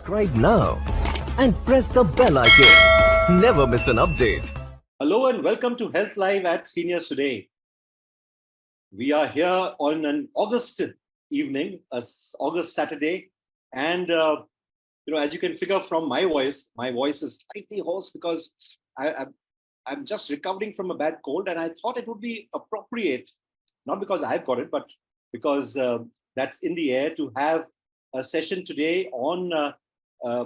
subscribe now and press the bell icon. Never miss an update. Hello and welcome to Health Live at Seniors Today. We are here on an August evening, August Saturday, and as you can figure from my voice is slightly hoarse because I'm just recovering from a bad cold, and I thought it would be appropriate, not because I've got it, but because that's in the air, to have a session today on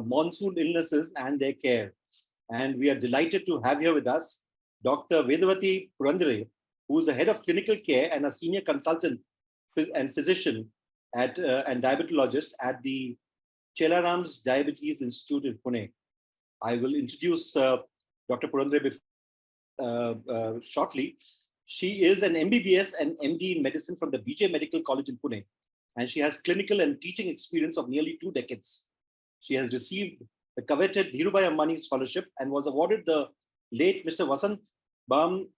monsoon illnesses and their care. And we are delighted to have here with us Dr. Vedavati Purandare, who is the head of clinical care and a senior consultant and physician and diabetologist at the Cholera's Diabetes Institute in Pune. I will introduce Dr. Purandare shortly. She is an MBBS and MD in medicine from the BJ Medical College in Pune, and she has clinical and teaching experience of nearly 2 decades. She has received the coveted Dhirubhai Ambani Scholarship and was awarded the late Mr. Vasant Bam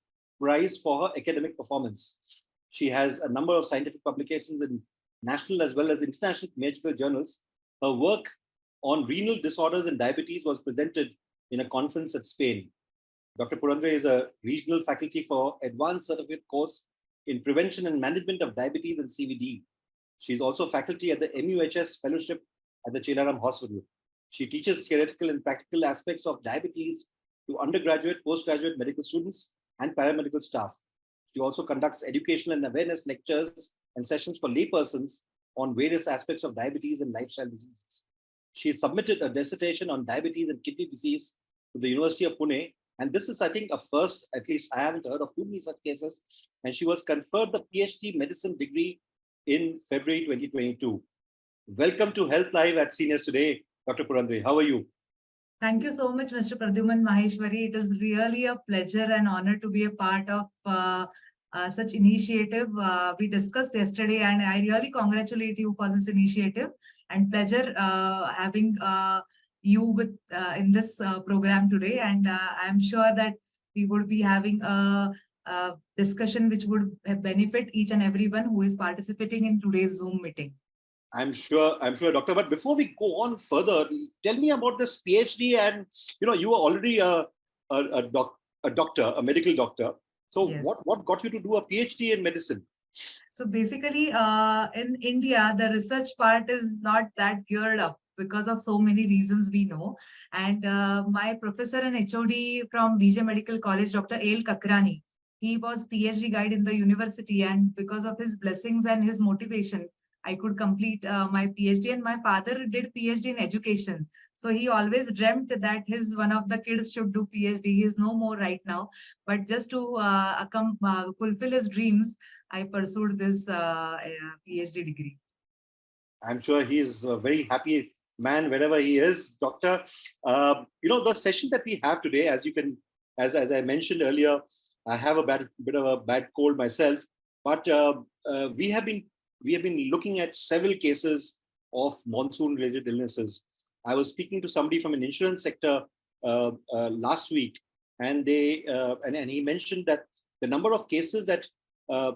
Prize for her academic performance. She has a number of scientific publications in national as well as international medical journals. Her work on renal disorders and diabetes was presented in a conference at Spain. Dr. Purandare is a regional faculty for advanced certificate course in prevention and management of diabetes and CVD. She is also faculty at the MUHS fellowship at the Cholera Hospital. She teaches theoretical and practical aspects of diabetes to undergraduate, postgraduate medical students and paramedical staff. She also conducts educational and awareness lectures and sessions for laypersons on various aspects of diabetes and lifestyle diseases. She submitted a dissertation on diabetes and kidney disease to the University of Pune, and this is, I think, a first. At least I haven't heard of too many such cases. And she was conferred the PhD medicine degree in February 2022. Welcome to Health Live at Seniors Today, Dr. Purandare. How are you? Thank you so much, Mr. Pradyuman Maheshwari. It is really a pleasure and honor to be a part of such initiative. We discussed yesterday, and I really congratulate you for this initiative, and pleasure having you with in this program today. And I'm sure that we would be having a discussion which would benefit each and everyone who is participating in today's Zoom meeting. I'm sure, Doctor. But before we go on further, tell me about this PhD. And you were already a doctor, a medical doctor. So Yes. what got you to do a PhD in medicine? So basically, in India, the research part is not that geared up because of so many reasons we know. And my professor and HOD from BJ Medical College, Dr. A. L. Kakrani, he was PhD guide in the university, and because of his blessings and his motivation, I could complete my PhD. And my father did PhD in education. So he always dreamt that his one of the kids should do PhD. He is no more right now. But just to fulfill his dreams, I pursued this PhD degree. I'm sure he is a very happy man wherever he is, Doctor. The session that we have today, as I mentioned earlier, I have a bit of a bad cold myself, but we have been looking at several cases of monsoon-related illnesses. I was speaking to somebody from an insurance sector last week, and he mentioned that the number of cases that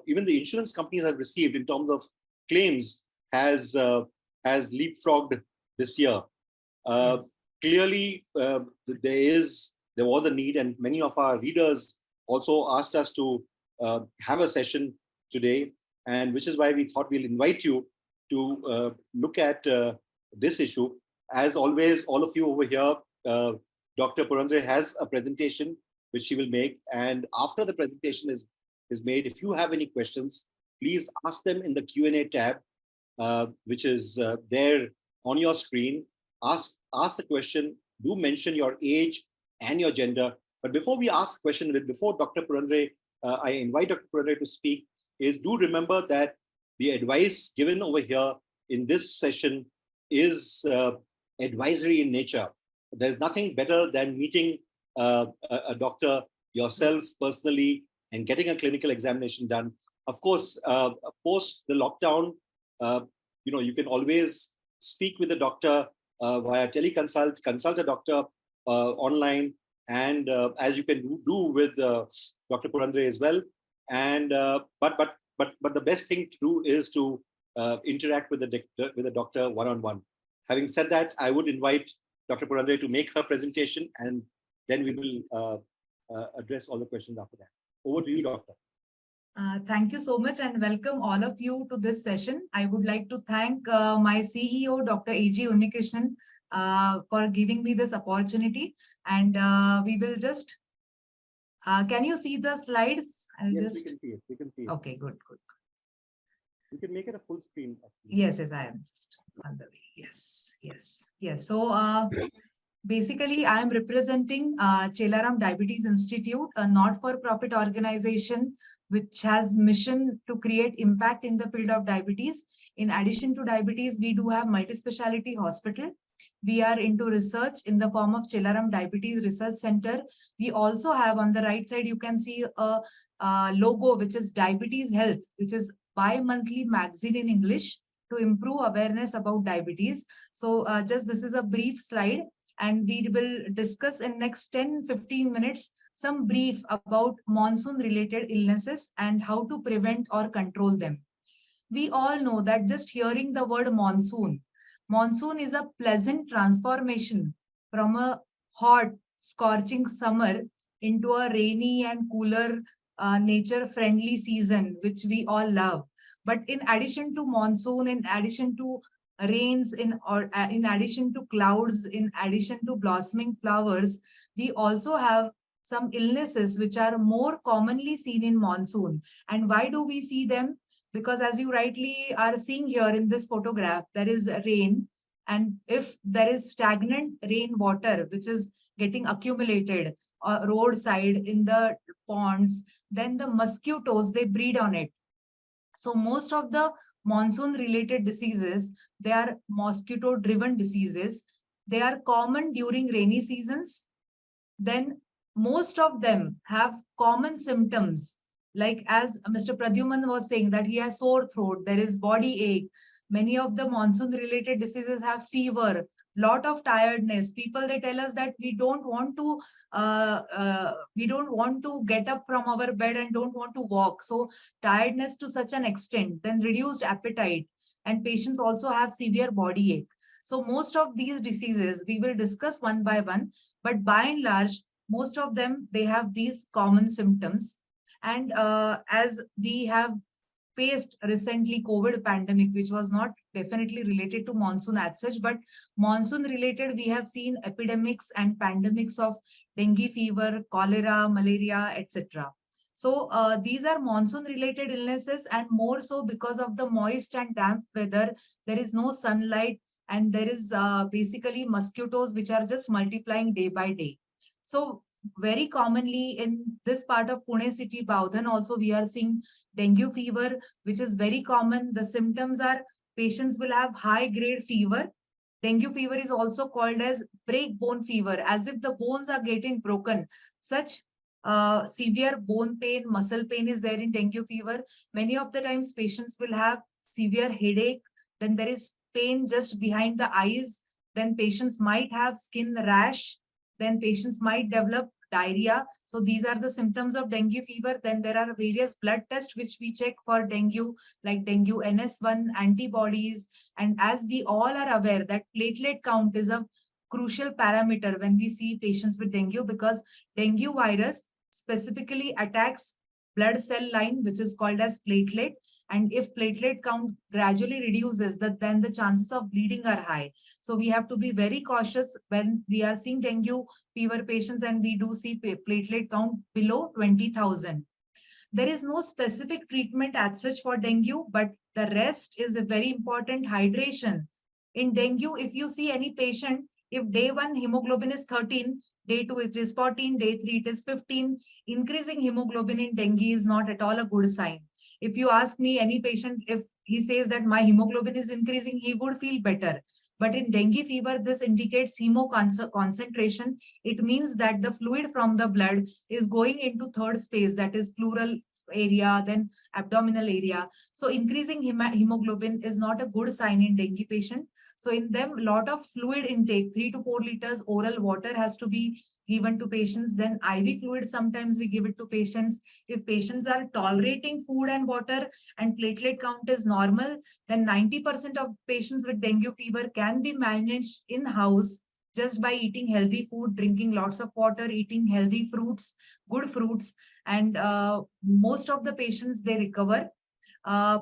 even the insurance companies have received in terms of claims has leapfrogged this year. Yes. Clearly, there was a need, and many of our readers also asked us to have a session today, and which is why we thought we'll invite you to look at this issue. As always, all of you over here, Dr. Purandare has a presentation which she will make, and after the presentation is made, if you have any questions, please ask them in the Q&A tab, which is there on your screen. Ask the question. Do mention your age and your gender. But before we ask question, before Dr. Purandare, I invite Dr. Purandare to speak, is do remember that the advice given over here in this session is advisory in nature. There's nothing better than meeting a doctor yourself personally and getting a clinical examination done. Of course, post the lockdown, you can always speak with the doctor via teleconsult, consult a doctor online, and as you can do with Dr. Purandare as well. And but the best thing to do is to interact with the doctor one-on-one. Having said that, I would invite Dr. Purandare to make her presentation, and then we will address all the questions after that. Over to you, Doctor. Thank you so much and welcome all of you to this session. I would like to thank my CEO, Dr. A.G. Unnikrishnan, for giving me this opportunity. And we will just, can you see the slides? Yes, we can see it. We can see it. Okay, good, good. You can make it a full screen. Yes, I am just on the way. Yes. So basically, I am representing Chelaram Diabetes Institute, a not-for-profit organization which has mission to create impact in the field of diabetes. In addition to diabetes, we do have multi-speciality hospital. We are into research in the form of Chelaram Diabetes Research Center. We also have on the right side, you can see a logo, which is Diabetes Health, which is bi-monthly magazine in English to improve awareness about diabetes. So just this is a brief slide, and we will discuss in next 10-15 minutes some brief about monsoon related illnesses and how to prevent or control them. We all know that just hearing the word monsoon is a pleasant transformation from a hot scorching summer into a rainy and cooler nature friendly season which we all love. But in addition to monsoon, in addition to rains, in addition to clouds, in addition to blossoming flowers, we also have some illnesses which are more commonly seen in monsoon. And why do we see them? Because as you rightly are seeing here in this photograph, there is rain. And if there is stagnant rain water, which is getting accumulated roadside in the ponds, then the mosquitoes, they breed on it. So most of the monsoon related diseases, they are mosquito driven diseases. They are common during rainy seasons. Then most of them have common symptoms, like as Mr. Pradyuman was saying that he has sore throat, there is body ache. Many of the monsoon related diseases have fever, lot of tiredness. People, they tell us that we don't want to get up from our bed and don't want to walk. So tiredness to such an extent, then reduced appetite, and patients also have severe body ache. So most of these diseases we will discuss one by one, but by and large, most of them, they have these common symptoms. And as we have faced recently COVID pandemic, which was not definitely related to monsoon as such, but monsoon related, we have seen epidemics and pandemics of dengue fever, cholera, malaria, etc. So these are monsoon related illnesses, and more so because of the moist and damp weather, there is no sunlight, and there is basically mosquitoes which are just multiplying day by day. So very commonly in this part of Pune city, Baudhan also, we are seeing dengue fever, which is very common. The symptoms are patients will have high grade fever. Dengue fever is also called as break bone fever, as if the bones are getting broken. Such severe bone pain, muscle pain is there in dengue fever. Many of the times patients will have severe headache. Then there is pain just behind the eyes. Then patients might have skin rash. Then patients might develop diarrhea. So these are the symptoms of dengue fever. Then there are various blood tests which we check for dengue, like dengue NS1 antibodies. And as we all are aware that platelet count is a crucial parameter when we see patients with dengue, because dengue virus specifically attacks blood cell line, which is called as platelet. And if platelet count gradually reduces, then the chances of bleeding are high. So we have to be very cautious when we are seeing dengue fever patients and we do see platelet count below 20,000. There is no specific treatment as such for dengue, but the rest is a very important. Hydration. In dengue, if you see any patient, if day 1 hemoglobin is 13, day 2 it is 14, day 3 it is 15, increasing hemoglobin in dengue is not at all a good sign. If you ask me any patient, if he says that my hemoglobin is increasing, he would feel better. But in dengue fever, this indicates hemo concentration. It means that the fluid from the blood is going into third space, that is pleural area, then abdominal area. So increasing hemoglobin is not a good sign in dengue patient. So in them, a lot of fluid intake, 3 to 4 liters oral water has to be given to patients. Then IV fluid, sometimes we give it to patients. If patients are tolerating food and water and platelet count is normal, then 90% of patients with dengue fever can be managed in-house just by eating healthy food, drinking lots of water, eating healthy fruits, good fruits, and most of the patients, they recover. Uh,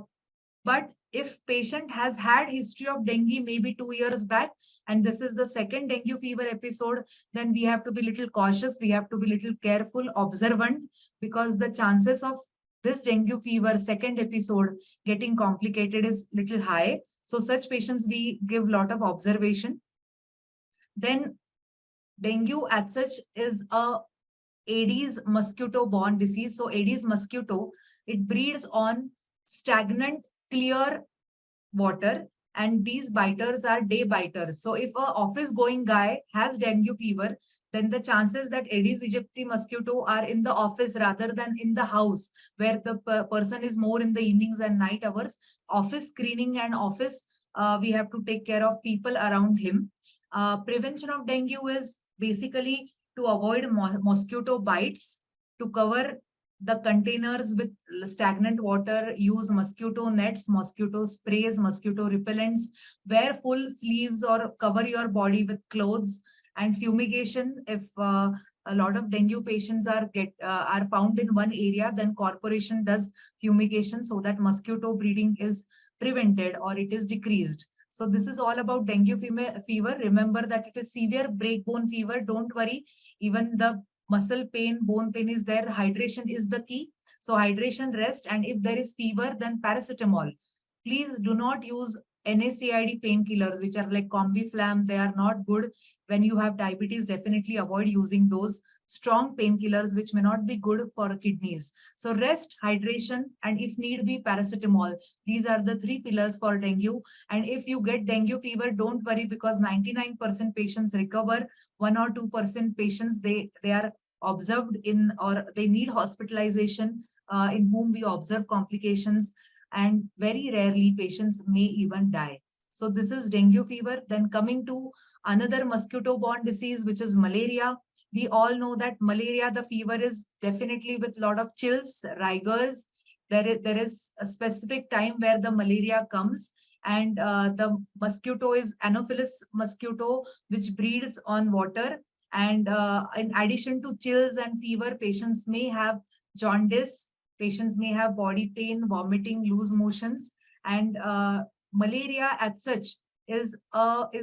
but if patient has had history of dengue maybe 2 years back, and this is the second dengue fever episode, then we have to be little cautious. We have to be little careful, observant, because the chances of this dengue fever second episode getting complicated is little high. So such patients, we give lot of observation. Then dengue as such is a Aedes mosquito-borne disease. So Aedes mosquito, it breeds on stagnant, clear water, and these biters are day biters. So if a office going guy has dengue fever, then the chances that Aedes aegypti mosquito are in the office rather than in the house, where the person is more in the evenings and night hours, office screening and office, we have to take care of people around him. Prevention of dengue is basically to avoid mosquito bites, to cover the containers with stagnant water, use mosquito nets, mosquito sprays, mosquito repellents, wear full sleeves or cover your body with clothes, and fumigation. If a lot of dengue patients are found in one area, then corporation does fumigation so that mosquito breeding is prevented or it is decreased. So this is all about dengue fever. Remember that it is severe breakbone fever. Don't worry. Even the muscle pain, bone pain is there. Hydration is the key. So hydration, rest, and if there is fever, then paracetamol. Please do not use NaCid painkillers, which are like Combiflam. They are not good. When you have diabetes, definitely avoid using those strong painkillers, which may not be good for kidneys. So rest, hydration, and if need be, paracetamol. These are the three pillars for dengue. And if you get dengue fever, don't worry, because 99% patients recover. 1 or 2% patients, they are observed in, or they need hospitalization, in whom we observe complications, and very rarely patients may even die. So this is dengue fever. Then coming to another mosquito-borne disease, which is malaria. We all know that malaria, the fever is definitely with a lot of chills, rigors. There is a specific time where the malaria comes, and the mosquito is Anopheles mosquito, which breeds on water. And in addition to chills and fever, patients may have jaundice, patients may have body pain, vomiting, loose motions, and malaria as such is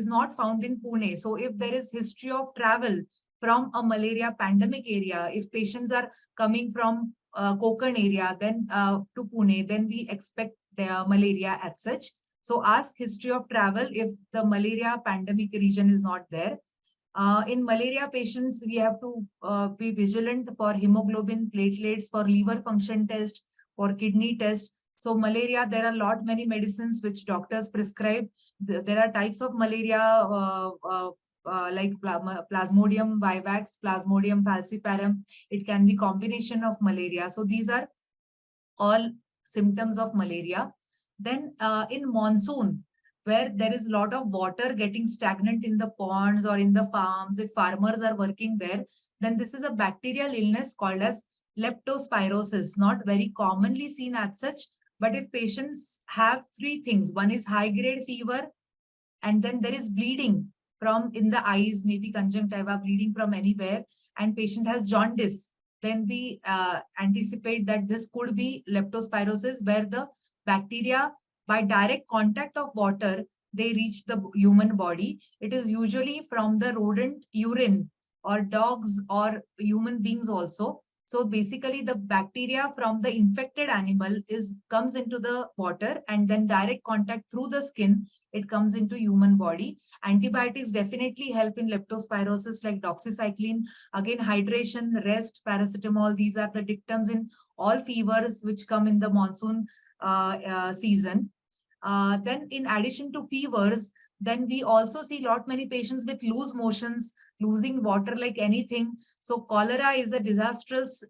not found in Pune. So if there is history of travel from a malaria pandemic area, if patients are coming from Konkan area, then to Pune, then we expect the malaria as such. So ask history of travel if the malaria pandemic region is not there. In malaria patients, we have to be vigilant for hemoglobin, platelets, for liver function test, for kidney test. So malaria, there are many medicines which doctors prescribe. There are types of malaria like Plasmodium vivax, Plasmodium falciparum. It can be combination of malaria. So these are all symptoms of malaria. Then in monsoon, where there is a lot of water getting stagnant in the ponds or in the farms, if farmers are working there, then this is a bacterial illness called as leptospirosis, not very commonly seen as such. But if patients have three things, one is high grade fever, and then there is bleeding from in the eyes, maybe conjunctiva, bleeding from anywhere, and patient has jaundice, then we anticipate that this could be leptospirosis, where the bacteria, by direct contact of water, they reach the human body. It is usually from the rodent urine, or dogs, or human beings also. So basically the bacteria from the infected animal comes into the water, and then direct contact through the skin, it comes into human body. Antibiotics definitely help in leptospirosis, like doxycycline. Again, hydration, rest, paracetamol, these are the dictums in all fevers which come in the monsoon season. Then in addition to fevers, then we also see many patients with loose motions, losing water like anything. So cholera is a disastrous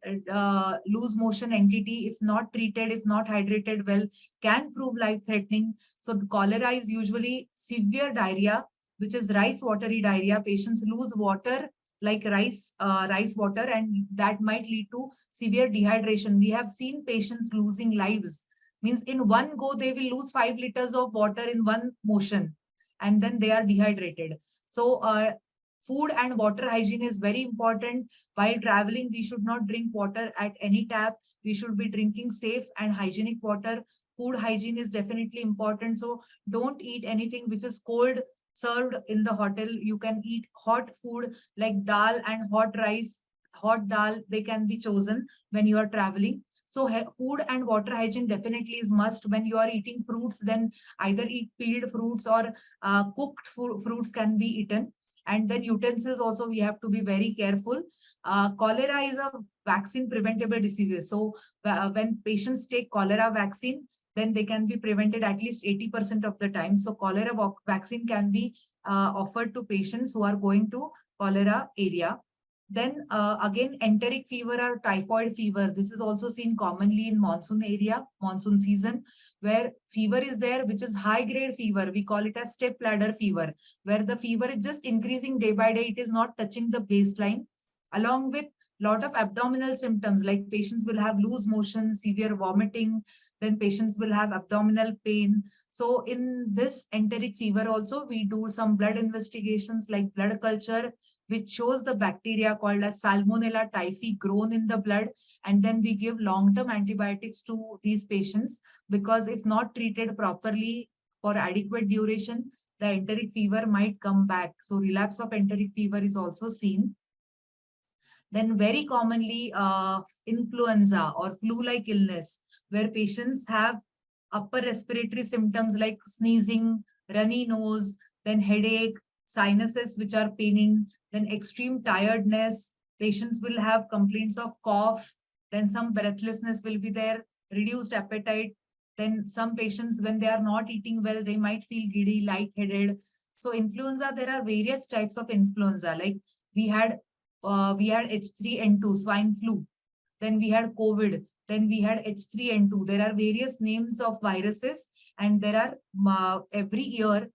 loose motion entity. If not treated, if not hydrated well, can prove life-threatening. So cholera is usually severe diarrhea, which is rice watery diarrhea. Patients lose water like rice water, and that might lead to severe dehydration. We have seen patients losing lives. Means in one go, they will lose 5 liters of water in one motion, and then they are dehydrated. So food and water hygiene is very important. While traveling, we should not drink water at any tap. We should be drinking safe and hygienic water. Food hygiene is definitely important. So don't eat anything which is cold served in the hotel. You can eat hot food like dal and hot rice. Hot dal, they can be chosen when you are traveling. So food and water hygiene definitely is must. When you are eating fruits, then either eat peeled fruits or cooked fruits can be eaten. And then utensils also, we have to be very careful. Cholera is a vaccine preventable diseases. So when patients take cholera vaccine, then they can be prevented at least 80% of the time. So cholera vaccine can be offered to patients who are going to cholera area. Then again, enteric fever or typhoid fever. This is also seen commonly in monsoon area, monsoon season, where fever is there, which is high grade fever. We call it as step ladder fever, where the fever is just increasing day by day. It is not touching the baseline, along with lot of abdominal symptoms, like patients will have loose motion, severe vomiting, then patients will have abdominal pain. So in this enteric fever also, we do some blood investigations like blood culture, which shows the bacteria called as Salmonella typhi grown in the blood. And then we give long-term antibiotics to these patients, because if not treated properly for adequate duration, the enteric fever might come back. So relapse of enteric fever is also seen. Then very commonly influenza or flu-like illness, where patients have upper respiratory symptoms like sneezing, runny nose, then headache, sinuses which are paining, then extreme tiredness. Patients will have complaints of cough, then some breathlessness will be there, reduced appetite. Then some patients, when they are not eating well, they might feel giddy, lightheaded. So influenza, there are various types of influenza. Like we had H3N2, swine flu. Then we had COVID. Then we had H3N2. There are various names of viruses, and there are every year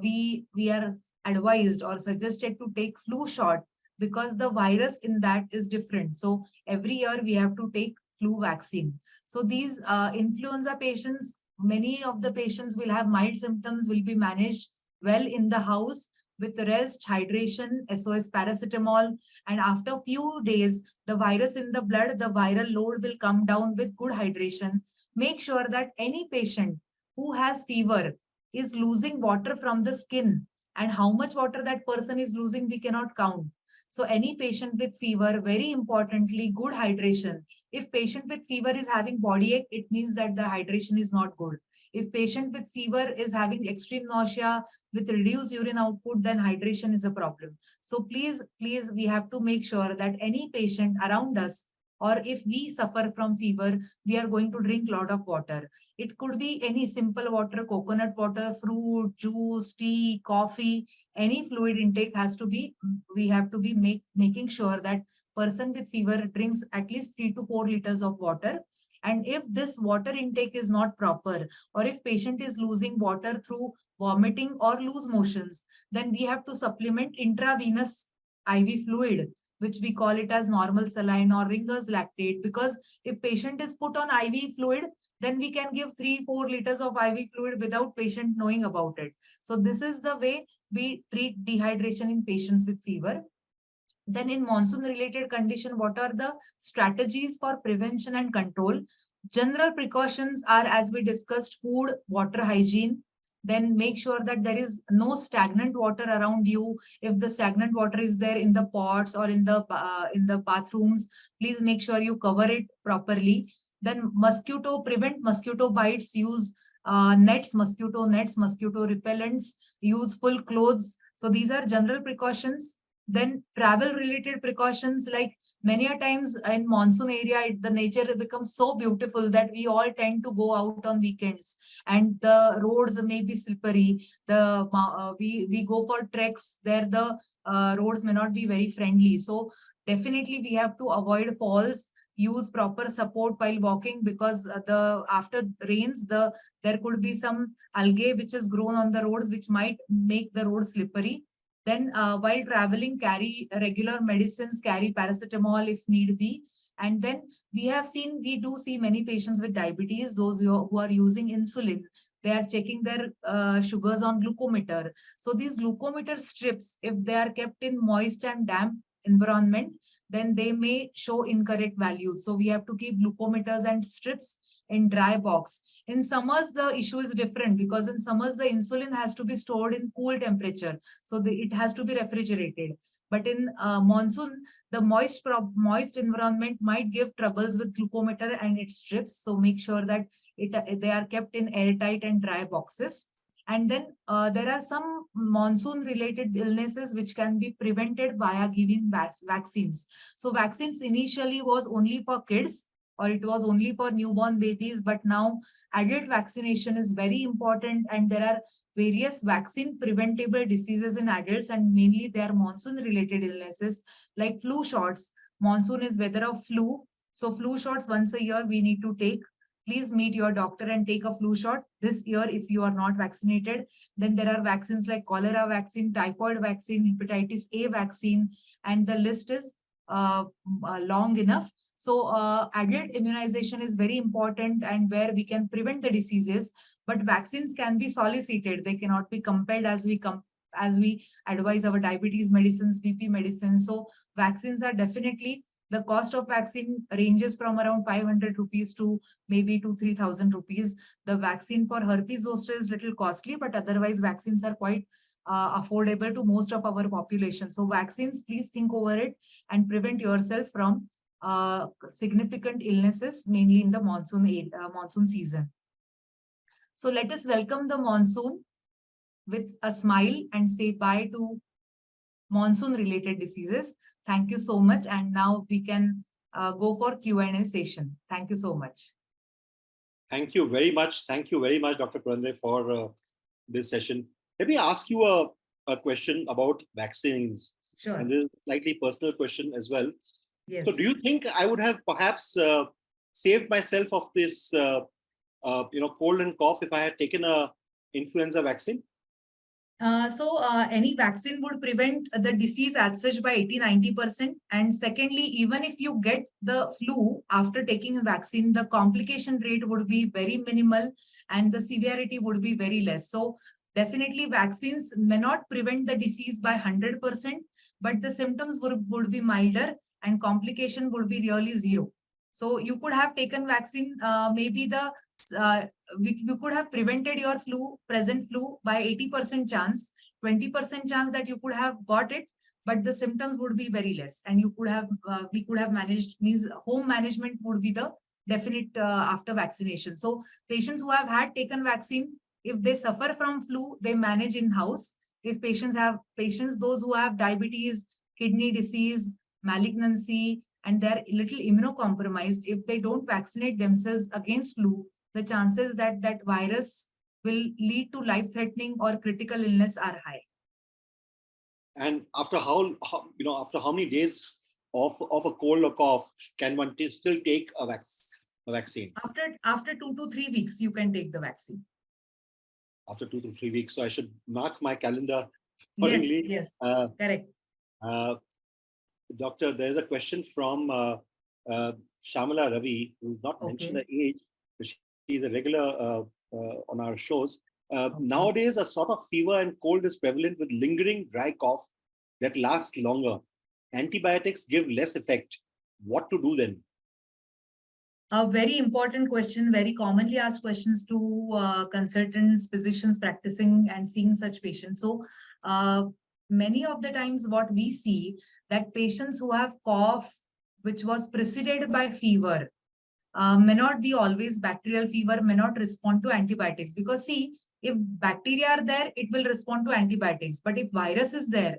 we are advised or suggested to take flu shot, because the virus in that is different. So every year we have to take flu vaccine. So these influenza patients, many of the patients will have mild symptoms, will be managed well in the house with rest, hydration, SOS paracetamol. And after few days, the virus in the blood, the viral load will come down with good hydration. Make sure that any patient who has fever is losing water from the skin, and how much water that person is losing, we cannot count. So any patient with fever, very importantly, good hydration. If patient with fever is having body ache, it means that the hydration is not good. If patient with fever is having extreme nausea with reduced urine output, then hydration is a problem. So please, we have to make sure that any patient around us, or if we suffer from fever, we are going to drink a lot of water. It could be any simple water, coconut water, fruit, juice, tea, coffee, any fluid intake has to be, we have to be making sure that person with fever drinks at least 3 to 4 liters of water. And if this water intake is not proper, or if patient is losing water through vomiting or loose motions, then we have to supplement intravenous IV fluid, which we call it as normal saline or Ringer's lactate. Because if patient is put on IV fluid, then we can give 3-4 liters of IV fluid without patient knowing about it. So this is the way we treat dehydration in patients with fever. Then in monsoon related condition, what are the strategies for prevention and control? General precautions are, as we discussed, food, water hygiene. Then make sure that there is no stagnant water around you. If the stagnant water is there in the pots or in the bathrooms, please make sure you cover it properly. Then prevent mosquito bites, use mosquito nets, mosquito repellents, use full clothes. So these are general precautions. Then travel related precautions, like many a times in monsoon area, the nature becomes so beautiful that we all tend to go out on weekends, and the roads may be slippery. We go for treks there, the roads may not be very friendly. So definitely we have to avoid falls, use proper support while walking, because after rains, there could be some algae which is grown on the roads, which might make the road slippery. Then while traveling, carry regular medicines, carry paracetamol if need be. And then we do see many patients with diabetes, those who are using insulin. They are checking their sugars on glucometer. So these glucometer strips, if they are kept in moist and damp environment, then they may show incorrect values. So we have to keep glucometers and strips in dry box. In summers, the issue is different because in summers, the insulin has to be stored in cool temperature. So it has to be refrigerated. But in monsoon, the moist environment might give troubles with glucometer and its strips. So make sure that they are kept in airtight and dry boxes. And then there are some monsoon related illnesses which can be prevented via giving vaccines. So vaccines initially was only for kids, or it was only for newborn babies, but now adult vaccination is very important, and there are various vaccine preventable diseases in adults, and mainly they are monsoon related illnesses like flu shots. Monsoon is weather of flu. So flu shots once a year we need to take. Please meet your doctor and take a flu shot this year if you are not vaccinated. Then there are vaccines like cholera vaccine, typhoid vaccine, hepatitis A vaccine, and the list is long enough. So adult immunization is very important, and where we can prevent the diseases, but vaccines can be solicited. They cannot be compelled as we advise our diabetes medicines, BP medicines. So vaccines are definitely, the cost of vaccine ranges from around 500 rupees to maybe 3,000 rupees. The vaccine for herpes zoster is little costly, but otherwise vaccines are quite affordable to most of our population. So vaccines, please think over it and prevent yourself from significant illnesses, mainly in the monsoon season. So let us welcome the monsoon with a smile and say bye to monsoon related diseases. Thank you so much. And now we can go for Q&A session. Thank you so much. Thank you very much. Thank you very much, Dr. Purandare, for this session. Let me ask you a question about vaccines. Sure. And this is a slightly personal question as well. Yes. So do you think I would have perhaps saved myself of this cold and cough if I had taken a influenza vaccine? Any vaccine would prevent the disease as such by 80-90%. And secondly, even if you get the flu after taking a vaccine, the complication rate would be very minimal and the severity would be very less. So definitely vaccines may not prevent the disease by 100%, but the symptoms would be milder and complication would be really zero. So you could have taken vaccine, maybe we could have prevented your present flu by 80% chance, 20% chance that you could have got it, but the symptoms would be very less. And we could have managed, means home management would be the definite after vaccination. So patients who have had taken vaccine, if they suffer from flu, they manage in house. If those who have diabetes, kidney disease, malignancy, and they're a little immunocompromised, if they don't vaccinate themselves against flu, the chances that virus will lead to life-threatening or critical illness are high. And after after how many days of a cold or cough can one still take a vaccine? After 2 to 3 weeks, you can take the vaccine. After 2 to 3 weeks, so I should mark my calendar accordingly. Yes, correct. Doctor, there's a question from Shamala Ravi, who's not mentioned the age, but she's a regular on our shows. Nowadays, a sort of fever and cold is prevalent with lingering dry cough that lasts longer. Antibiotics give less effect. What to do then? A very important question, very commonly asked questions to consultants, physicians practicing and seeing such patients. So many of the times what we see that patients who have cough, which was preceded by fever, may not be always bacterial fever, may not respond to antibiotics. Because see, if bacteria are there, it will respond to antibiotics. But if virus is there,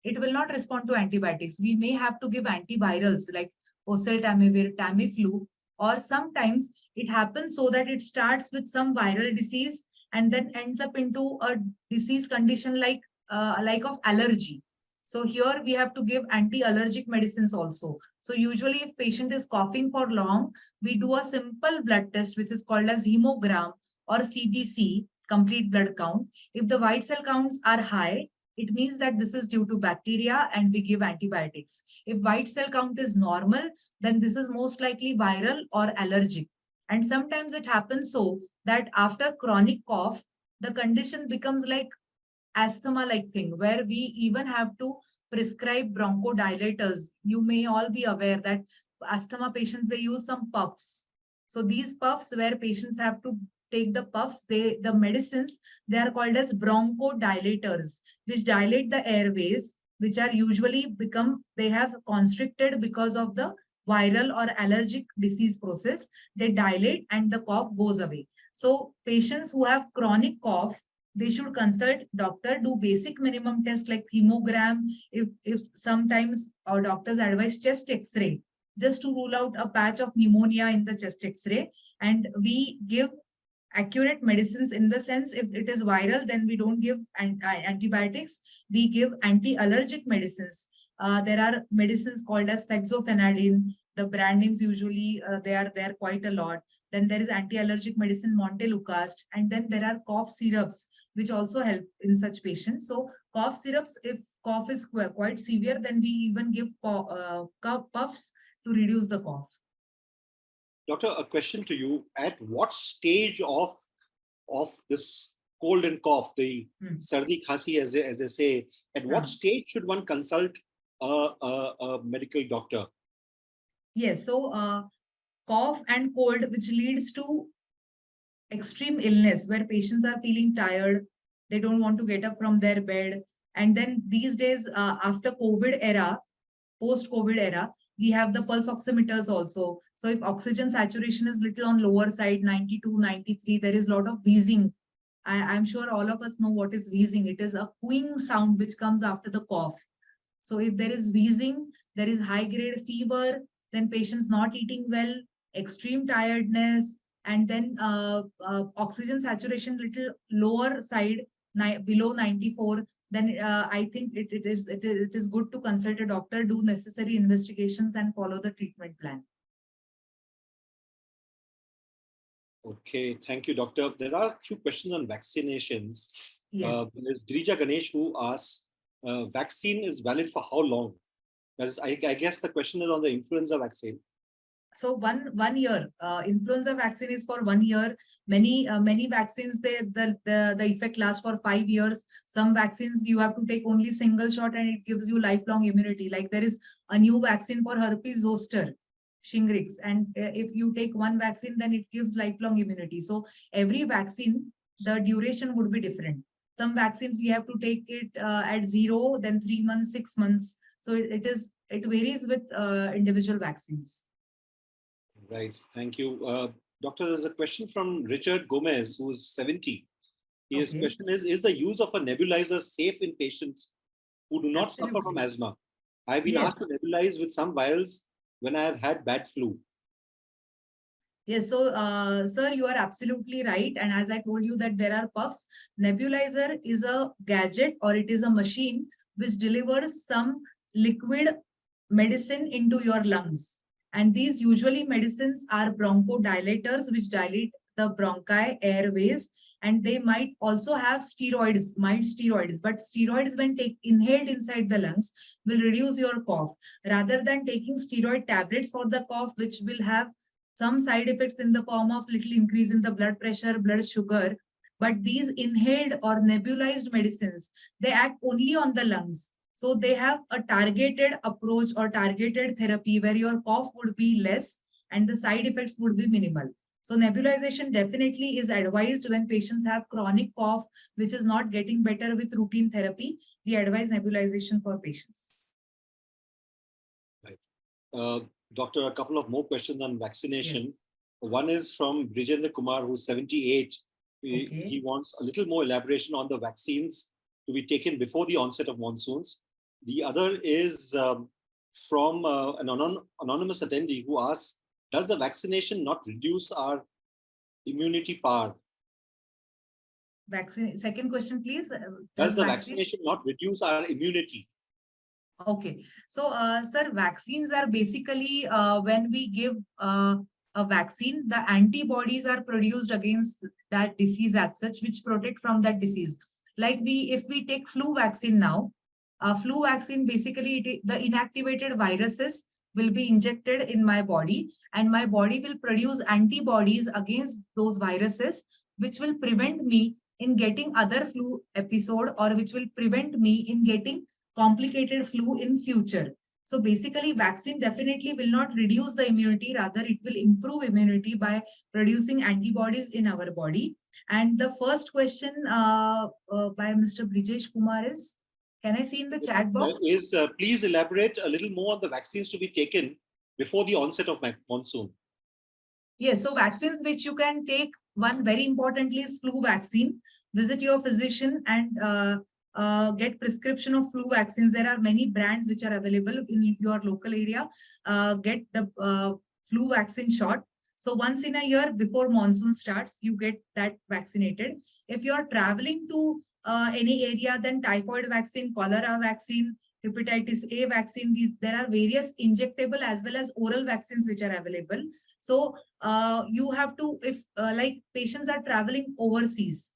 it will not respond to antibiotics. We may have to give antivirals like oseltamivir, Tamiflu, or sometimes it happens so that it starts with some viral disease and then ends up into a disease condition like of allergy. So here we have to give anti-allergic medicines also. So usually if patient is coughing for long, we do a simple blood test, which is called as hemogram or CBC, complete blood count. If the white cell counts are high, it means that this is due to bacteria and we give antibiotics. If white cell count is normal, then this is most likely viral or allergic. And sometimes it happens so that after chronic cough, the condition becomes like asthma-like thing, where we even have to prescribe bronchodilators. You may all be aware that asthma patients, they use some puffs. So these puffs where patients have to take the puffs, the medicines, they are called as bronchodilators, which dilate the airways, which are usually they have constricted because of the viral or allergic disease process. They dilate and the cough goes away. So patients who have chronic cough, they should consult doctor, do basic minimum test like hemogram. If sometimes our doctors advise chest x-ray, just to rule out a patch of pneumonia in the chest x-ray. And we give accurate medicines, in the sense, if it is viral, then we don't give antibiotics, we give anti-allergic medicines. There are medicines called as fexofenadine. The brand names usually they are there quite a lot. Then there is anti-allergic medicine Montelukast, and then there are cough syrups which also help in such patients. So cough syrups, if cough is quite severe, then we even give puffs to reduce the cough. Doctor, a question to you. At what stage of this cold and cough, the sardi khasi, as they say, at what stage should one consult a medical doctor? Yes, so cough and cold, which leads to extreme illness, where patients are feeling tired, they don't want to get up from their bed. And then these days, after COVID era, post-COVID era, we have the pulse oximeters also. So if oxygen saturation is little on lower side, 92, 93, there is a lot of wheezing. I'm sure all of us know what is wheezing. It is a cooing sound which comes after the cough. So if there is wheezing, there is high-grade fever, then patients not eating well, extreme tiredness, and then oxygen saturation little lower side, below 94, then I think it is good to consult a doctor, do necessary investigations, and follow the treatment plan. Okay, thank you, doctor. There are a few questions on vaccinations. Yes. There's Drija Ganesh who asks, vaccine is valid for how long? That is, I guess the question is on the influenza vaccine. So one year, influenza vaccine is for 1 year. Many vaccines, the effect lasts for 5 years. Some vaccines you have to take only single shot and it gives you lifelong immunity. Like there is a new vaccine for herpes zoster, Shingrix, and if you take one vaccine, then it gives lifelong immunity. So every vaccine, the duration would be different. Some vaccines we have to take it at 0, then 3 months, 6 months. So it varies with individual vaccines. Right. Thank you. Doctor, there's a question from Richard Gomez, who is 70. His question is the use of a nebulizer safe in patients who do not suffer from asthma? I've been asked to nebulize with some vials when I have had bad flu. Yes, so sir, you are absolutely right. And as I told you that there are puffs, nebulizer is a gadget, or it is a machine which delivers some liquid medicine into your lungs. And these usually medicines are bronchodilators, which dilate the bronchi, airways, and they might also have steroids, mild steroids. But steroids, when inhaled inside the lungs, will reduce your cough, rather than taking steroid tablets for the cough, which will have some side effects in the form of little increase in the blood pressure, blood sugar. But these inhaled or nebulized medicines, they act only on the lungs. So they have a targeted approach or targeted therapy where your cough would be less and the side effects would be minimal. So nebulization definitely is advised when patients have chronic cough, which is not getting better with routine therapy. We advise nebulization for patients. Right. Doctor, a couple of more questions on vaccination. Yes. One is from Brijendra Kumar, who's 78. Okay. He wants a little more elaboration on the vaccines to be taken before the onset of monsoons. The other is from an anonymous attendee who asks, does the vaccination not reduce our immunity power? Second question, please. Does the vaccination not reduce our immunity? Okay. So, sir, vaccines are basically when we give a vaccine, the antibodies are produced against that disease as such, which protect from that disease. Like if we take flu vaccine now, flu vaccine basically the inactivated viruses will be injected in my body, and my body will produce antibodies against those viruses, which will prevent me in getting other flu episode, or which will prevent me in getting complicated flu in future. So basically, vaccine definitely will not reduce the immunity, rather it will improve immunity by producing antibodies in our body. And the first question by Mr. Brijesh Kumar is, can I see in the chat box? Please elaborate a little more on the vaccines to be taken before the onset of monsoon. Yes, so vaccines which you can take, one very importantly is flu vaccine. Visit your physician and get prescription of flu vaccines. There are many brands which are available in your local area. Get the flu vaccine shot. So once in a year before monsoon starts, you get that vaccinated. If you are traveling to any area, then typhoid vaccine, cholera vaccine, hepatitis A vaccine, there are various injectable as well as oral vaccines which are available. So you have to, if like patients are traveling overseas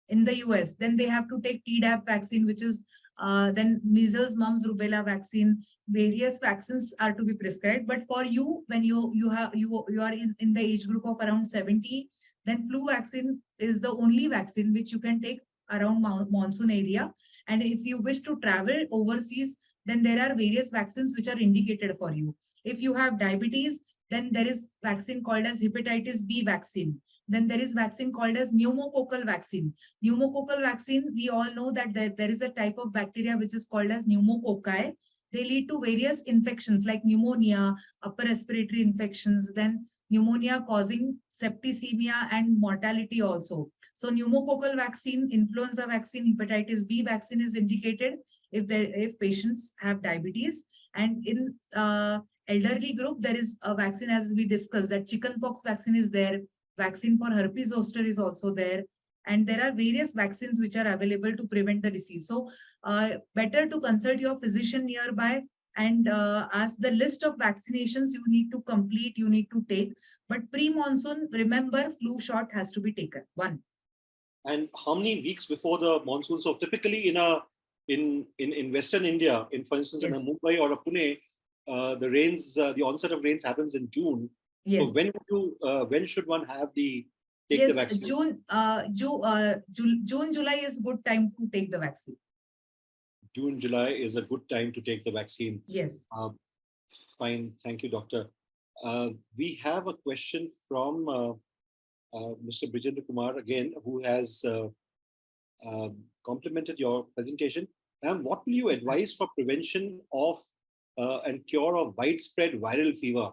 in the US, then they have to take Tdap vaccine, which is then measles, mumps, rubella vaccine. Various vaccines are to be prescribed. But for you, when you are in the age group of around 70, then flu vaccine is the only vaccine which you can take around monsoon area. And if you wish to travel overseas, then there are various vaccines which are indicated for you. If you have diabetes, then there is vaccine called as hepatitis B vaccine. Then there is vaccine called as pneumococcal vaccine. Pneumococcal vaccine, we all know that there is a type of bacteria which is called as pneumococci. They lead to various infections like pneumonia, upper respiratory infections, then pneumonia causing septicemia and mortality also. So pneumococcal vaccine, influenza vaccine, hepatitis B vaccine is indicated if patients have diabetes. And in elderly group, there is a vaccine, as we discussed, that chickenpox vaccine is there. Vaccine for herpes zoster is also there. And there are various vaccines which are available to prevent the disease. So better to consult your physician nearby and ask the list of vaccinations you need to complete, you need to take. But pre-monsoon, remember, flu shot has to be taken. One. And how many weeks before the monsoon? So typically in Western India, for instance, Yes. in a Mumbai or a Pune, the onset of rains happens in June. Yes. So when should one take yes, the vaccine? June, July is good time to take the vaccine. June, July is a good time to take the vaccine. Yes. Fine. Thank you, doctor. We have a question from Mr. Brijendra Kumar again, who has complimented your presentation. What will you advise for prevention of and cure of widespread viral fever?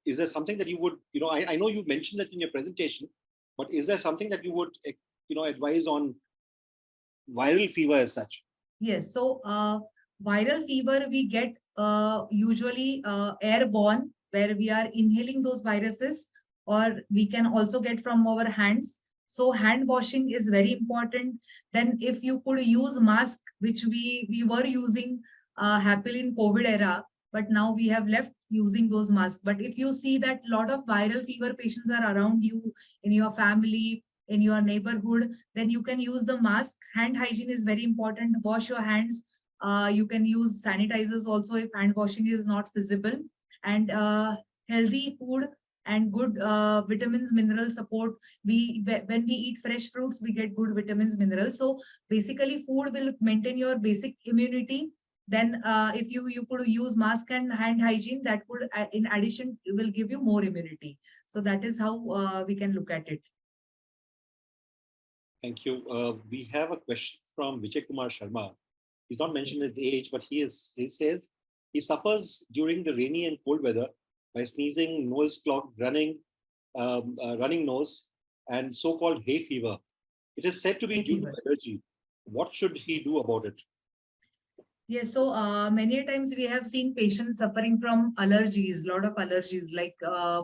Is there something that you would, I know you mentioned that in your presentation, but is there something that you would, advise on viral fever as such? Yes. So viral fever we get usually airborne, where we are inhaling those viruses, or we can also get from our hands. So hand washing is very important. Then if you could use mask, which we were using happily in COVID era, but now we have left using those masks. But if you see that a lot of viral fever patients are around you, in your family, in your neighborhood, then you can use the mask. Hand hygiene is very important. Wash your hands. You can use sanitizers also if hand washing is not feasible. And healthy food and good vitamins, mineral support. When we eat fresh fruits, we get good vitamins, minerals. So basically, food will maintain your basic immunity. Then if you could use mask and hand hygiene, that would, in addition, will give you more immunity. So that is how we can look at it. Thank you. We have a question from Vijay Kumar Sharma. He's not mentioned his age, but he says he suffers during the rainy and cold weather by sneezing, nose clogged, running nose, and so-called hay fever. It is said to be due to allergy. What should he do about it? Yes, so many times we have seen patients suffering from allergies, lot of allergies like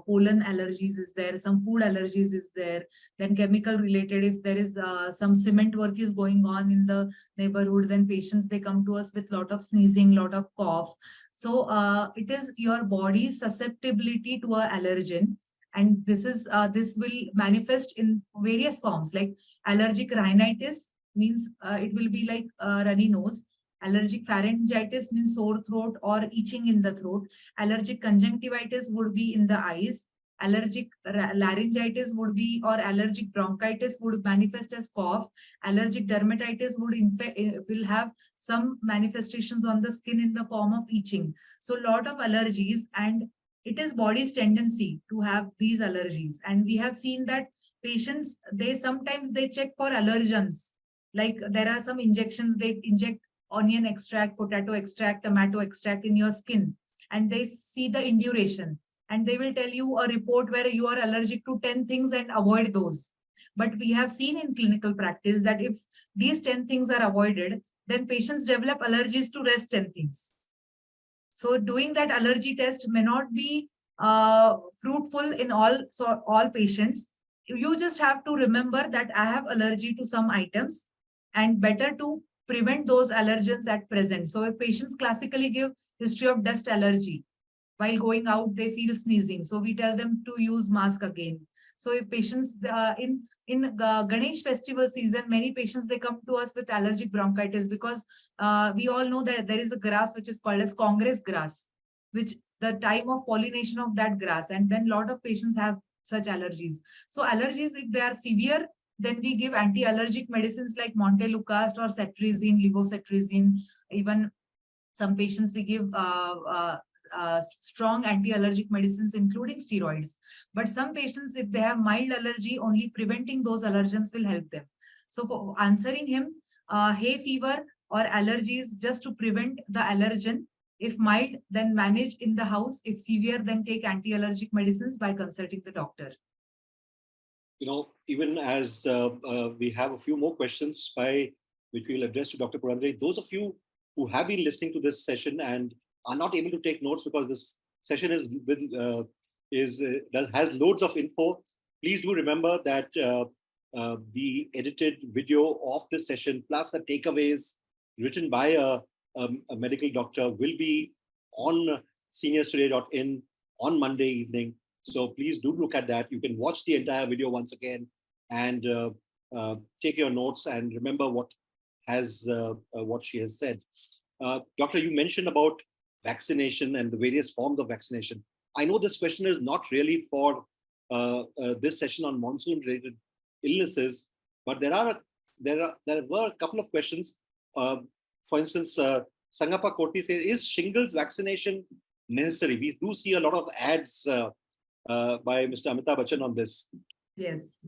pollen allergies is there, some food allergies is there, then chemical related. If there is some cement work is going on in the neighborhood, then patients, they come to us with lot of sneezing, lot of cough. So it is your body's susceptibility to an allergen. And this will manifest in various forms like allergic rhinitis, means it will be like runny nose. Allergic pharyngitis means sore throat or itching in the throat. Allergic conjunctivitis would be in the eyes. Allergic laryngitis would be, or allergic bronchitis would manifest as cough. Allergic dermatitis would will have some manifestations on the skin in the form of itching. So a lot of allergies, and it is body's tendency to have these allergies. And we have seen that patients, they sometimes they check for allergens. Like there are some injections, they inject onion extract, potato extract, tomato extract in your skin, and they see the induration, and they will tell you a report where you are allergic to 10 things and avoid those. But we have seen in clinical practice that if these 10 things are avoided, then patients develop allergies to rest 10 things. So doing that allergy test may not be fruitful in all patients. You just have to remember that I have allergy to some items, and better to prevent those allergens at present. So if patients classically give history of dust allergy, while going out they feel sneezing, so we tell them to use mask again. So if patients in Ganesh festival season, many patients, they come to us with allergic bronchitis, because we all know that there is a grass which is called as congress grass, which the time of pollination of that grass, and then a lot of patients have such allergies. So allergies, if they are severe, then we give anti-allergic medicines like montelukast or cetirizine, levocetirizine. Even some patients we give strong anti-allergic medicines, including steroids. But some patients, if they have mild allergy, only preventing those allergens will help them. So for answering him, hay fever or allergies, just to prevent the allergen. If mild, then manage in the house. If severe, then take anti-allergic medicines by consulting the doctor. Even as we have a few more questions which we will address to Dr. Purandare, those of you who have been listening to this session and are not able to take notes because this session has loads of info, please do remember that the edited video of this session plus the takeaways written by a medical doctor will be on seniorstoday.in on Monday evening. So please do look at that. You can watch the entire video once again and take your notes and remember what she has said. Doctor, you mentioned about vaccination and the various forms of vaccination. I know this question is not really for this session on monsoon-related illnesses, but there were a couple of questions. For instance, Sangappa Koti says, is shingles vaccination necessary? We do see a lot of ads by Mr. Amitabh Bachchan on this. Yes.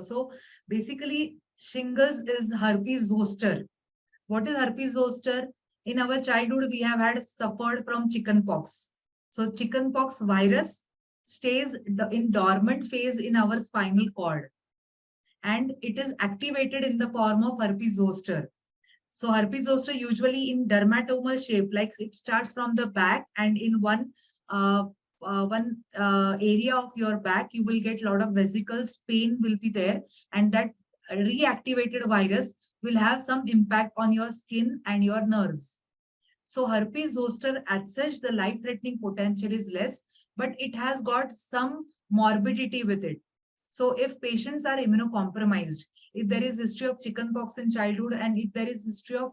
So basically, shingles is herpes zoster. What is herpes zoster? In our childhood, we have suffered from chickenpox. So chickenpox virus stays in dormant phase in our spinal cord, and it is activated in the form of herpes zoster. So herpes zoster usually in dermatomal shape, like it starts from the back, and in one area of your back, you will get a lot of vesicles, pain will be there, and that reactivated virus will have some impact on your skin and your nerves. So herpes zoster, as such, the life-threatening potential is less, but it has got some morbidity with it. So if patients are immunocompromised, if there is history of chickenpox in childhood, and if there is history of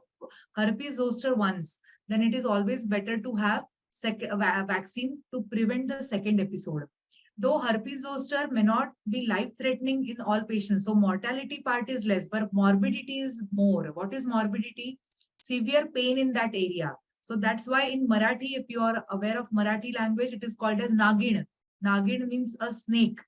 herpes zoster once, then it is always better to have vaccine to prevent the second episode. Though herpes zoster may not be life-threatening in all patients, so mortality part is less, but morbidity is more. What is morbidity? Severe pain in that area. So that's why in Marathi, if you are aware of Marathi language, it is called as Nagin. Nagin means a snake,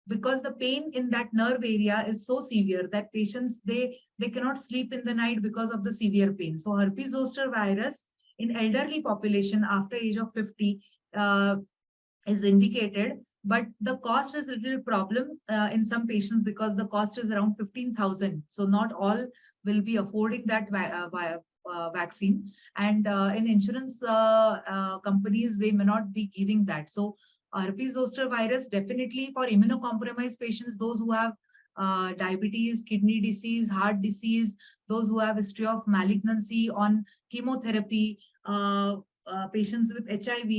because the pain in that nerve area is so severe that patients, they cannot sleep in the night because of the severe pain. So herpes zoster virus in elderly population after age of 50 is indicated, but the cost is a little problem in some patients because the cost is around 15,000. So not all will be affording that vaccine, and in insurance companies, they may not be giving that. So herpes zoster virus definitely for immunocompromised patients, those who have diabetes, kidney disease, heart disease, those who have history of malignancy on chemotherapy, patients with HIV,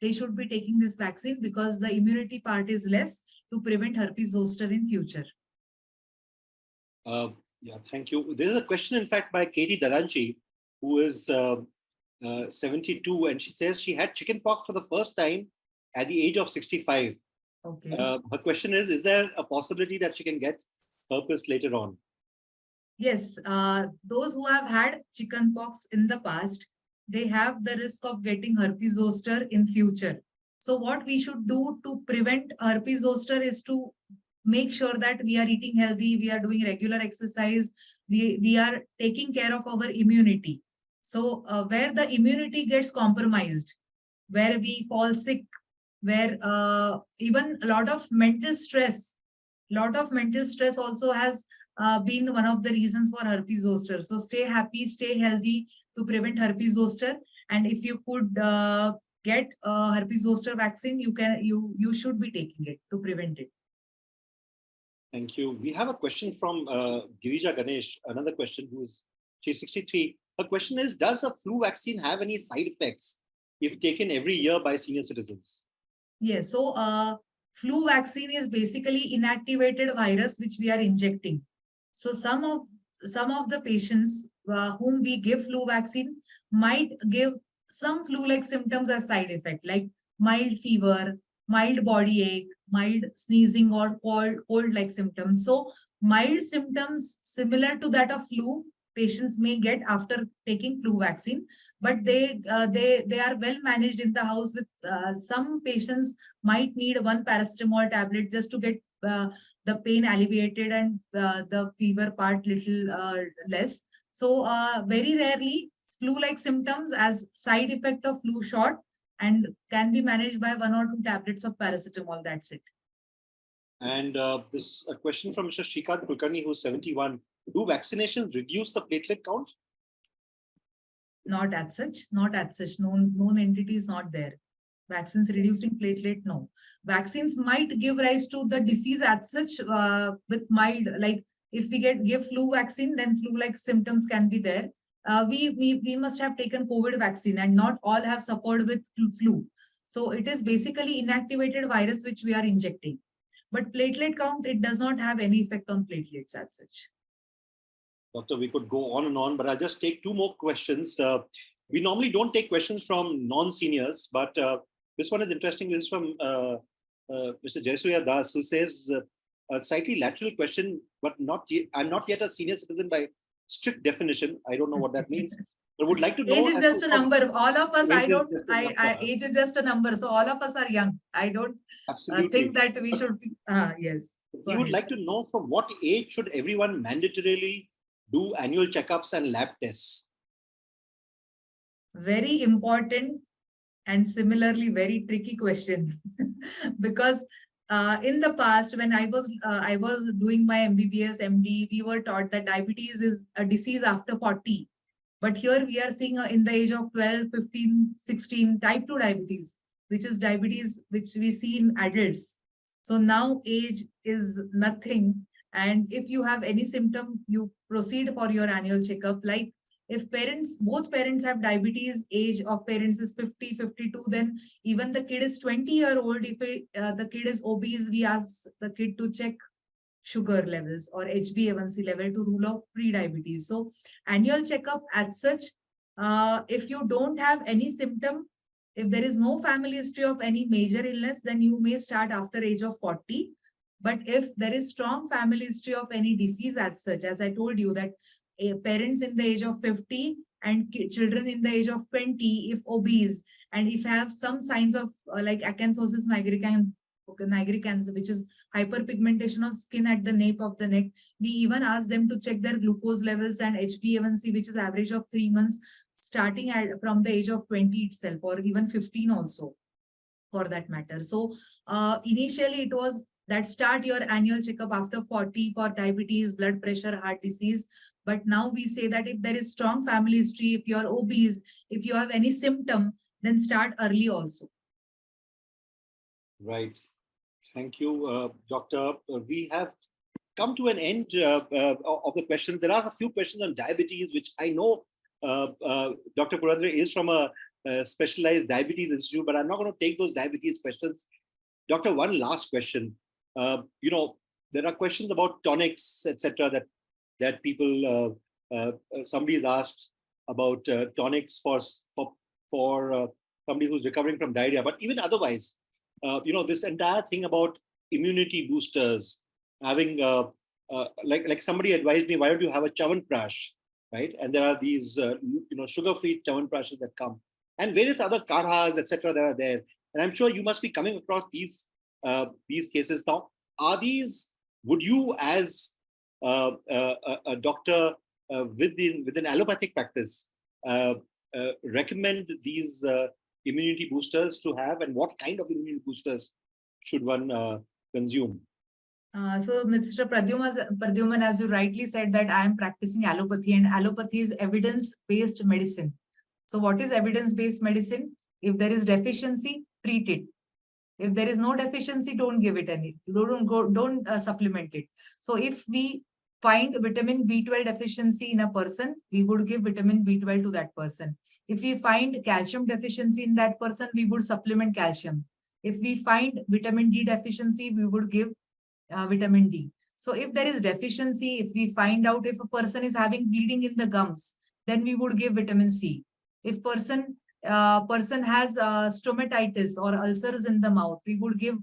they should be taking this vaccine because the immunity part is less to prevent herpes zoster in future. Yeah, thank you. There is a question, in fact, by Katie Dalanchi, who is 72, and she says she had chickenpox for the first time at the age of 65. Okay. Her question is there a possibility that she can get herpes later on? Yes, those who have had chickenpox in the past, they have the risk of getting herpes zoster in future. So what we should do to prevent herpes zoster is to make sure that we are eating healthy, we are doing regular exercise, we are taking care of our immunity. So where the immunity gets compromised, where we fall sick, where even a lot of mental stress also has been one of the reasons for herpes zoster. So stay happy, stay healthy to prevent herpes zoster. And if you could get a herpes zoster vaccine, you should be taking it to prevent it. Thank you. We have a question from Girija Ganesh, another question she's 63. Her question is, does a flu vaccine have any side effects if taken every year by senior citizens? Yes, so flu vaccine is basically inactivated virus which we are injecting. So some of the patients whom we give flu vaccine might give some flu-like symptoms as side effect, like mild fever, mild body ache, mild sneezing, or cold-like symptoms. So mild symptoms similar to that of flu, patients may get after taking flu vaccine, but they are well managed in the house. With some patients might need one paracetamol tablet just to get the pain alleviated and the fever part little less. So very rarely flu-like symptoms as side effect of flu shot, and can be managed by 1 or 2 tablets of paracetamol. That's it. And this a question from Mr. Shrikant Kulkarni, who's 71. Do vaccinations reduce the platelet count? Not as such, not as such. Known entity is not there. Vaccines reducing platelet, no. Vaccines might give rise to the disease as such with mild, like if we give flu vaccine, then flu-like symptoms can be there. We must have taken COVID vaccine, and not all have suffered with flu. So it is basically inactivated virus which we are injecting. But platelet count, it does not have any effect on platelets as such. Doctor, we could go on and on, but I'll just take 2 more questions. We normally don't take questions from non-seniors, but this one is interesting. This is from Mr. Jayasuriya Das, who says, a slightly lateral question, but I'm not yet a senior citizen by strict definition. I don't know what that means. But would like to know. Age is just a number. All of us, age is just a number. So all of us are young. I don't think that we should be, yes. We would like to know from what age should everyone mandatorily do annual checkups and lab tests? Very important and similarly very tricky question. Because in the past, when I was doing my MBBS, MD, we were taught that diabetes is a disease after 40. But here we are seeing in the age of 12, 15, 16, type 2 diabetes, which is diabetes which we see in adults. So now age is nothing. And if you have any symptom, you proceed for your annual checkup. Like if both parents have diabetes, age of parents is 50, 52, then even the kid is 20-year-old. If the kid is obese, we ask the kid to check sugar levels or HbA1c level to rule out pre-diabetes. So annual checkup as such, if you don't have any symptom, if there is no family history of any major illness, then you may start after age of 40. But if there is strong family history of any disease as such, as I told you that parents in the age of 50 and children in the age of 20, if obese, and if have some signs of like acanthosis nigricans, which is hyperpigmentation of skin at the nape of the neck, we even ask them to check their glucose levels and HbA1c, which is average of 3 months, starting from the age of 20 itself, or even 15 also, for that matter. So initially it was that start your annual checkup after 40 for diabetes, blood pressure, heart disease. But now we say that if there is strong family history, if you are obese, if you have any symptom, then start early also. Right. Thank you, Doctor. We have come to an end of the questions. There are a few questions on diabetes, which I know Dr. Purandare is from a specialized diabetes institute, but I'm not going to take those diabetes questions. Doctor, one last question. There are questions about tonics, etc., that that people, somebody has asked about tonics for somebody who's recovering from diarrhea, but even otherwise, this entire thing about immunity boosters, having like somebody advised me, why don't you have a Chyawanprash, right? And there are these sugar-free Chyawanprashes that come, and various other kadhas, etc. that are there. And I'm sure you must be coming across these cases now. Are these? Would you, as a doctor within allopathic practice, recommend these immunity boosters to have, and what kind of immunity boosters should one consume? So, Mr. Pradyuman, as you rightly said, that I am practicing allopathy, and allopathy is evidence-based medicine. So, what is evidence-based medicine? If there is deficiency, treat it. If there is no deficiency, don't give it any. Don't supplement it. So, if we find vitamin B12 deficiency in a person, we would give vitamin B12 to that person. If we find calcium deficiency in that person, we would supplement calcium. If we find vitamin D deficiency, we would give vitamin D. So if there is deficiency, if we find out if a person is having bleeding in the gums, then we would give vitamin C. If person has stomatitis or ulcers in the mouth, we would give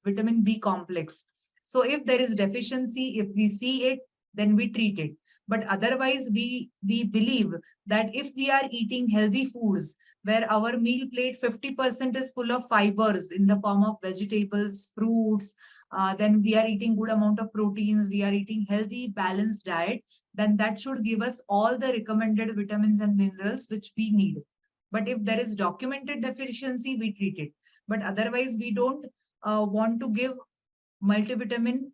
vitamin B complex. So if there is deficiency, if we see it, then we treat it. But otherwise, we believe that if we are eating healthy foods, where our meal plate 50% is full of fibers in the form of vegetables, fruits, then we are eating good amount of proteins, we are eating healthy, balanced diet, then that should give us all the recommended vitamins and minerals which we need. But if there is documented deficiency, we treat it. But otherwise, we don't want to give multivitamin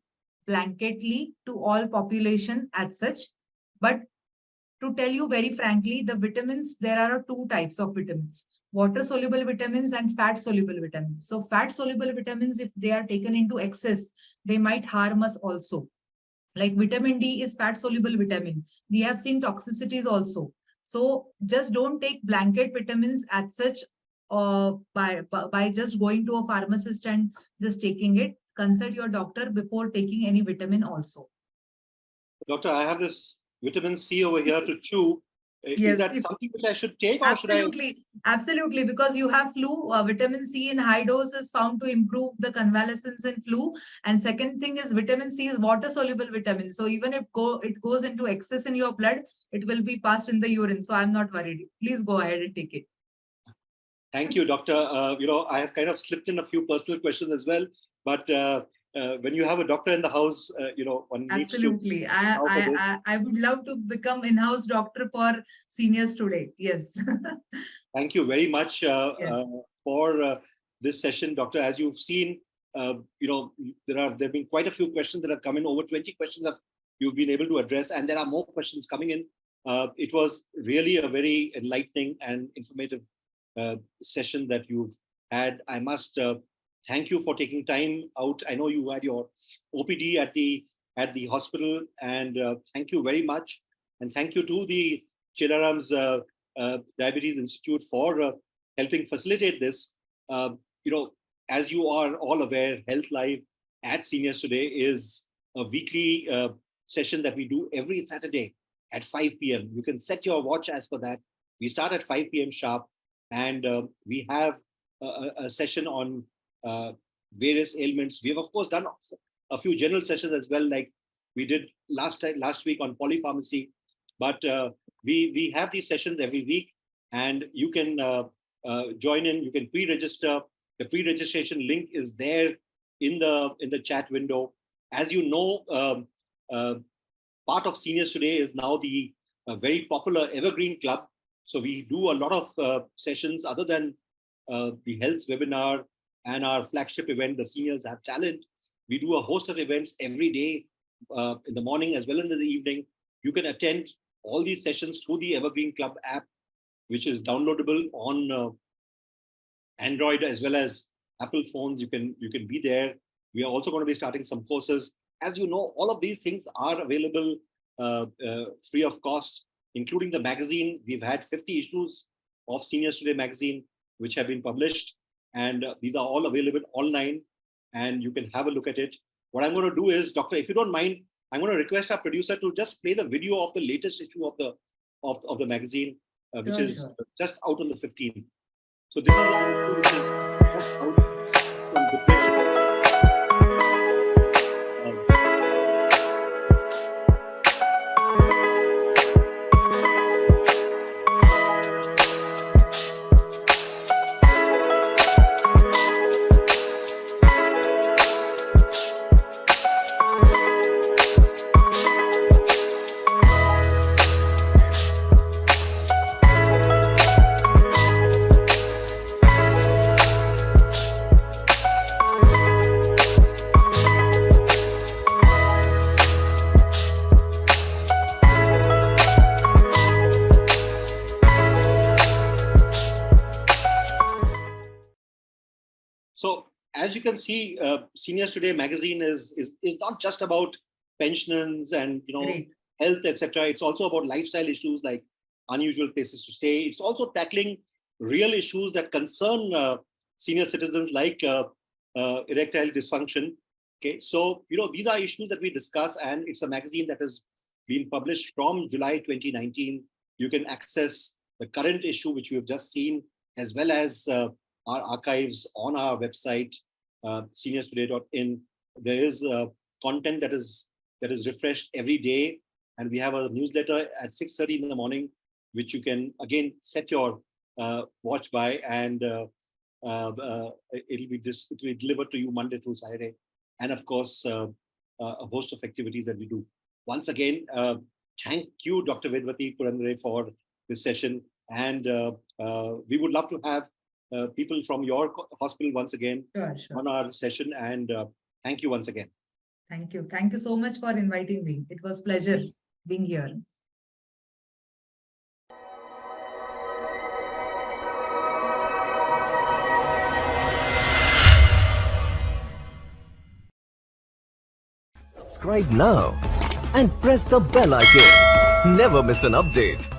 blanketly to all population as such. But to tell you very frankly, the vitamins, there are two types of vitamins: water soluble vitamins and fat soluble vitamins. So fat soluble vitamins, if they are taken into excess, they might harm us also. Like vitamin D is fat soluble vitamin. We have seen toxicities also. So just don't take blanket vitamins as such by just going to a pharmacist and just taking it. Consult your doctor before taking any vitamin also. Doctor, I have this vitamin C over here to chew. Is Yes, that something which I should take, or should I? Absolutely, because you have flu. Vitamin C in high dose is found to improve the convalescence in flu. And second thing is vitamin C is water soluble vitamin. So even if it goes into excess in your blood, it will be passed in the urine. So I'm not worried. Please go ahead and take it. Thank you, Doctor. I have kind of slipped in a few personal questions as well, but when you have a doctor in the house, one needs to. Absolutely. I would love to become in-house doctor for seniors today. Yes. Thank you very much Yes. for this session, Doctor. As you've seen, there have been quite a few questions that have come in. Over 20 questions you've been able to address, and there are more questions coming in. It was really a very enlightening and informative session that you've had. I must thank you for taking time out. I know you had your OPD at the hospital, and thank you very much. And thank you to the Chilaram's Diabetes Institute for helping facilitate this. As you are all aware, Health Live at Seniors Today is a weekly session that we do every Saturday at 5 p.m. You can set your watch as per that. We start at 5 p.m. sharp, and we have a session on various ailments. We have, of course, done a few general sessions as well, like we did last week on polypharmacy. But we have these sessions every week, and you can join in. You can pre-register. The pre-registration link is there in the chat window. As you know, part of Seniors Today is now the very popular Evergreen Club. So we do a lot of sessions other than the health webinar and our flagship event, the Seniors Have Talent. We do a host of events every day in the morning as well as in the evening. You can attend all these sessions through the Evergreen Club app, which is downloadable on Android as well as Apple phones. You can be there. We are also going to be starting some courses. As you know, all of these things are available free of cost, including the magazine. We've had 50 issues of Seniors Today magazine, which have been published. And these are all available online, and you can have a look at it. What I'm going to do is, Doctor, if you don't mind, I'm going to request our producer to just play the video of the latest issue of the magazine, which is just out on the 15th. So this is an issue which is just out from depression. So as you can see, Seniors Today magazine is not just about pensions and health, etc. It's also about lifestyle issues like unusual places to stay. It's also tackling real issues that concern senior citizens like erectile dysfunction. Okay, so these are issues that we discuss, and it's a magazine that has been published from July 2019. You can access the current issue, which we have just seen, as well as our archives on our website, seniorstoday.in. There is content that is refreshed every day, and we have a newsletter at 6:30 in the morning, which you can again set your watch by, and it will be delivered to you Monday through Saturday, and of course a host of activities that we do. Once again, thank you, Dr. Vedavati Purandare, for this session, and we would love to have people from your hospital once again on our session, and thank you once again. Thank you. Thank you so much for inviting me. It was a pleasure being here. Subscribe now and press the bell icon. Never miss an update.